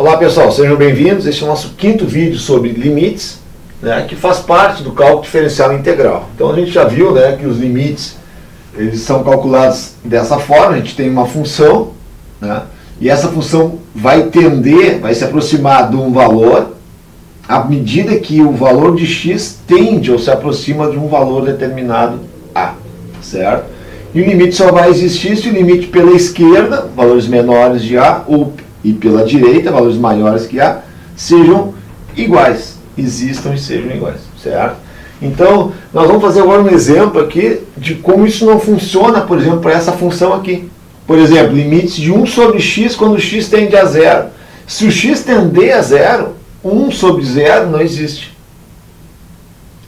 Olá pessoal, sejam bem-vindos. Este é o nosso quinto vídeo sobre limites, né, que faz parte do cálculo diferencial integral. Então a gente já viu, né, que os limites eles são calculados dessa forma. A gente tem uma função, né, e essa função vai se aproximar de um valor à medida que o valor de x tende ou se aproxima de um valor determinado a, certo? E o limite só vai existir se o limite pela esquerda, valores menores de a, e pela direita, valores maiores que a, sejam iguais, existam e sejam iguais, certo? Então, nós vamos fazer agora um exemplo aqui de como isso não funciona, por exemplo, para essa função aqui. Por exemplo, limites de 1 sobre x quando x tende a zero. Se o x tender a zero, 1 sobre zero não existe,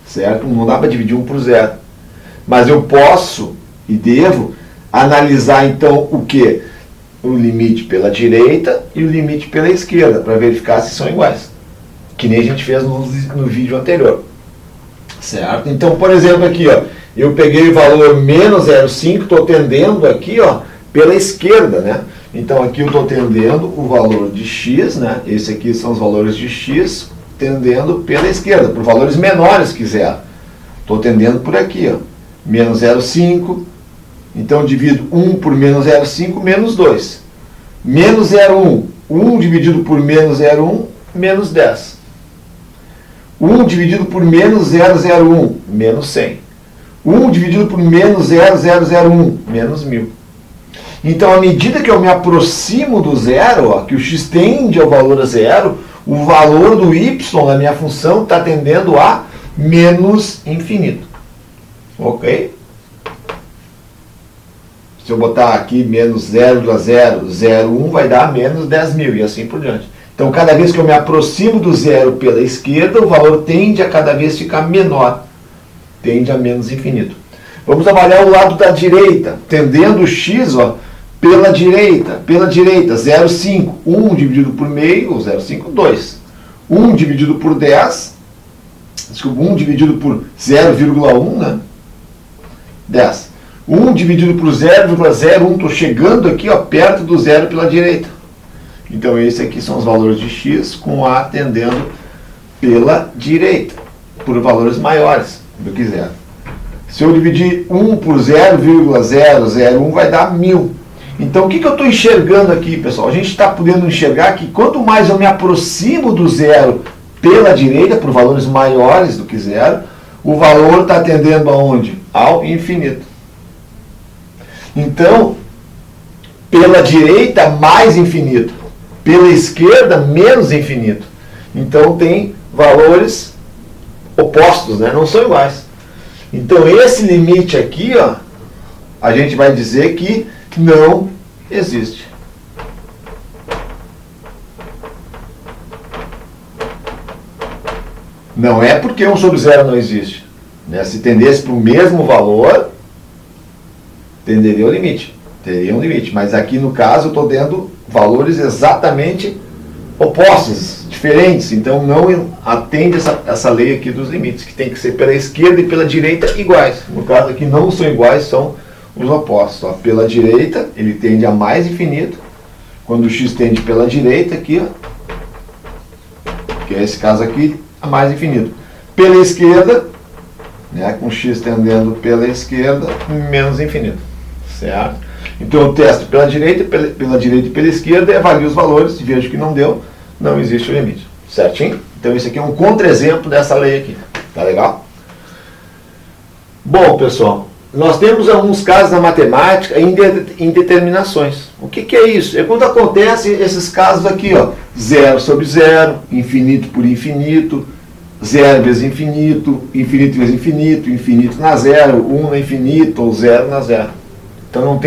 certo? Não dá para dividir 1 por zero. Mas eu posso e devo analisar então o que? O limite pela direita e o limite pela esquerda, para verificar se são iguais, que nem a gente fez no vídeo anterior, certo? Então, por exemplo, aqui, ó, eu peguei o valor menos 0,5, estou tendendo aqui, ó, pela esquerda, né? Então aqui eu estou tendendo o valor de x, né? Esse aqui são os valores de x, tendendo pela esquerda, por valores menores que zero. Estou tendendo por aqui, ó, menos 0,5. Então, divido 1 por menos 0,5, menos 2. Menos 0,1. 1 dividido por menos 0,1, menos 10. 1 dividido por menos 0,01, menos 100. 1 dividido por menos 0,001, menos 1000. Então, à medida que eu me aproximo do zero, ó, que o x tende ao valor a zero, o valor do y da minha função está tendendo a menos infinito. Ok? Se eu botar aqui menos 0,001, vai dar menos 10.000 e assim por diante. Então, cada vez que eu me aproximo do zero pela esquerda, o valor tende a cada vez ficar menor, tende a menos infinito. Vamos avaliar o lado da direita, tendendo o x, ó, pela direita, 0,5, 1 dividido por meio, 0,5, 2. 1 dividido por 10, desculpa, 1 dividido por 0,1, né? 10. 1 dividido por 0,01, estou chegando aqui, ó, perto do zero pela direita. Então, esses aqui são os valores de x com a tendendo pela direita, por valores maiores do que zero. Se eu dividir 1 por 0,001, vai dar 1000. Então, o que eu estou enxergando aqui, pessoal? A gente está podendo enxergar que quanto mais eu me aproximo do zero pela direita, por valores maiores do que zero, o valor está tendendo aonde? Ao infinito. Então, pela direita, mais infinito. Pela esquerda, menos infinito. Então, tem valores opostos, né? Não são iguais. Então, esse limite aqui, ó, a gente vai dizer que não existe. Não é porque 1 sobre 0 não existe, né? Se tendesse para o mesmo valor, tenderia ao limite. Teria um limite. Mas aqui, no caso, eu estou dando valores exatamente opostos, diferentes. Então, não atende essa lei aqui dos limites, que tem que ser pela esquerda e pela direita iguais. No caso aqui, não são iguais, são os opostos. Ó. Pela direita, ele tende a mais infinito. Quando o x tende pela direita, aqui, ó, que é esse caso aqui, a mais infinito. Pela esquerda, né, com x tendendo pela esquerda, menos infinito. Certo? Então eu testo pela direita e pela esquerda e avalio os valores e vejo que não deu, não existe o limite. Certinho? Então esse aqui é um contra-exemplo dessa lei aqui. Tá legal? Bom, pessoal, nós temos alguns casos na matemática indeterminações. O que é isso? É quando acontecem esses casos aqui, ó, 0 sobre 0, infinito por infinito, 0 vezes infinito, infinito vezes infinito, infinito na zero, 1 na infinito ou 0 na zero. Então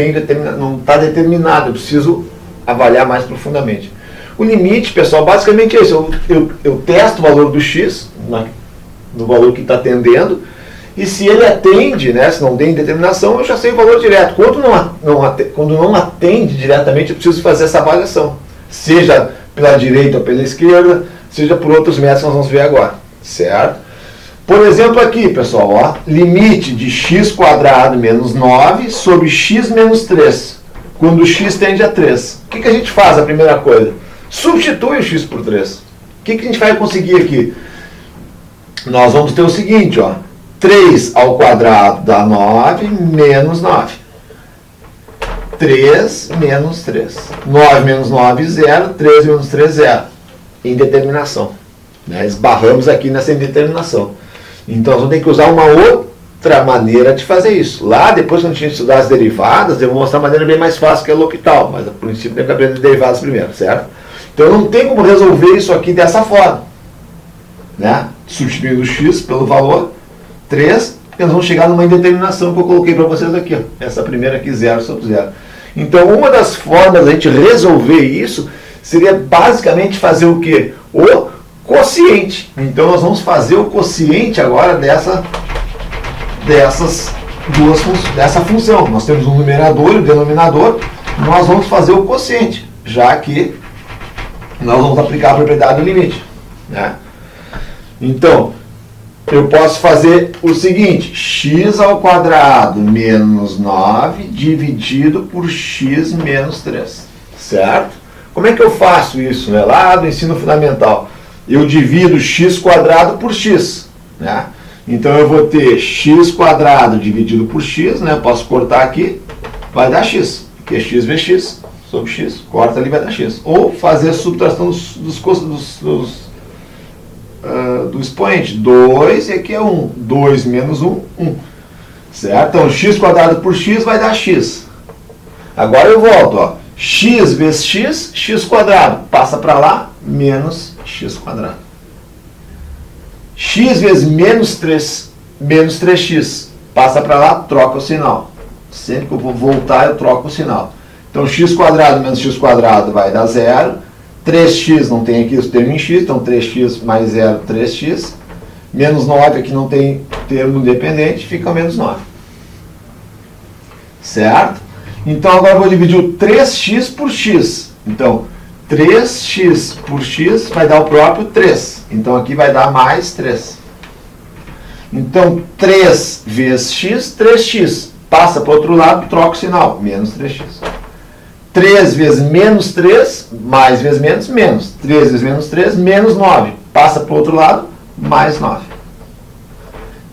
não está determinado, eu preciso avaliar mais profundamente. O limite, pessoal, basicamente é isso. Eu testo o valor do x, no valor que está tendendo, e se ele atende, né, se não tem determinação, eu já sei o valor direto. Quando não atende diretamente, eu preciso fazer essa avaliação. Seja pela direita ou pela esquerda, seja por outros métodos que nós vamos ver agora. Certo? Por exemplo aqui, pessoal, ó, limite de x² menos 9 sobre x menos 3, quando x tende a 3. O que a gente faz, a primeira coisa? Substitui o x por 3. O que a gente vai conseguir aqui? Nós vamos ter o seguinte, ó, 3 ao quadrado dá 9 menos 9. 3 menos 3. 9 menos 9, 0. 3 menos 3, 0. Indeterminação. Né? Esbarramos aqui nessa indeterminação. Então, nós vamos ter que usar uma outra maneira de fazer isso. Lá, depois, quando a gente estudar as derivadas, eu vou mostrar uma maneira bem mais fácil, que é L'Hopital. Mas, a princípio, tem que aprender derivadas primeiro, certo? Então, não tem como resolver isso aqui dessa forma. Né? Substituindo o x pelo valor 3, nós vamos chegar numa indeterminação que eu coloquei para vocês aqui. Ó. Essa primeira aqui, 0 sobre 0. Então, uma das formas da gente resolver isso seria basicamente fazer o quê? O quociente. Então, nós vamos fazer o quociente agora dessa função. Nós temos um numerador e um denominador. Nós vamos fazer o quociente, já que nós vamos aplicar a propriedade do limite. Né? Então, eu posso fazer o seguinte, x ao quadrado menos 9 dividido por x menos 3, certo? Como é que eu faço isso? Né? Lá do ensino fundamental, eu divido x quadrado por x, né? Então eu vou ter x quadrado dividido por x, né? Posso cortar aqui, vai dar x, porque x vezes x sobre x, corta ali vai dar x. Ou fazer a subtração do expoente, 2 e aqui é 1, 2 menos 1, 1, certo? Então x quadrado por x vai dar x. Agora eu volto, ó, x vezes x, x quadrado, passa para lá, menos x quadrado. X vezes menos 3, menos 3x, passa para lá, troca o sinal. Sempre que eu vou voltar, eu troco o sinal. Então x quadrado menos x quadrado vai dar 0. 3x não tem aqui o termo em x, então 3x mais 0, 3x. Menos 9 aqui não tem termo independente, fica menos 9. Certo? Então agora eu vou dividir o 3x por x. Então 3x por x vai dar o próprio 3. Então aqui vai dar mais 3. Então 3 vezes x, 3x. Passa para o outro lado, troca o sinal, menos 3x. 3 vezes menos 3, mais vezes menos, menos. 3 vezes menos 3, menos 9. Passa para o outro lado, mais 9.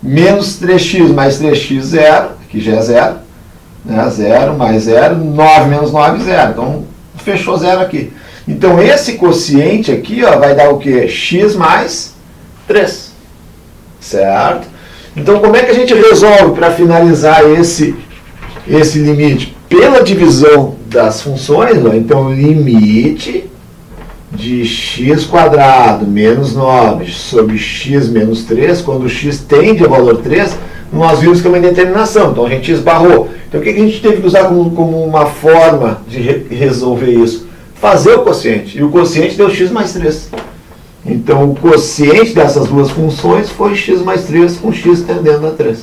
Menos 3x mais 3x, 0. Aqui já é 0. Né? 0 mais 0, 9 menos 9, 0. Então, fechou 0 aqui. Então, esse quociente aqui ó, vai dar o quê? X mais 3. Certo? Então, como é que a gente resolve para finalizar esse limite? Pela divisão das funções, ó, então limite de x quadrado menos 9 sobre x menos 3, quando x tende a valor 3, nós vimos que é uma indeterminação, então a gente esbarrou. Então o que a gente teve que usar como uma forma de resolver isso? Fazer o quociente, e o quociente deu x mais 3. Então o quociente dessas duas funções foi x mais 3 com x tendendo a 3.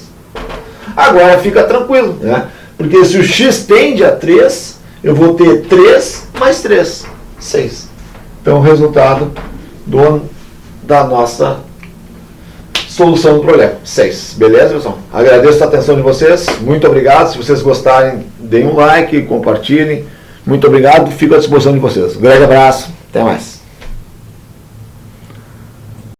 Agora fica tranquilo, né? Porque se o x tende a 3, eu vou ter 3 mais 3, 6. Então, o resultado da nossa solução do problema, 6. Beleza, pessoal? Agradeço a atenção de vocês. Muito obrigado. Se vocês gostarem, deem um like, compartilhem. Muito obrigado. Fico à disposição de vocês. Um grande abraço. Até mais.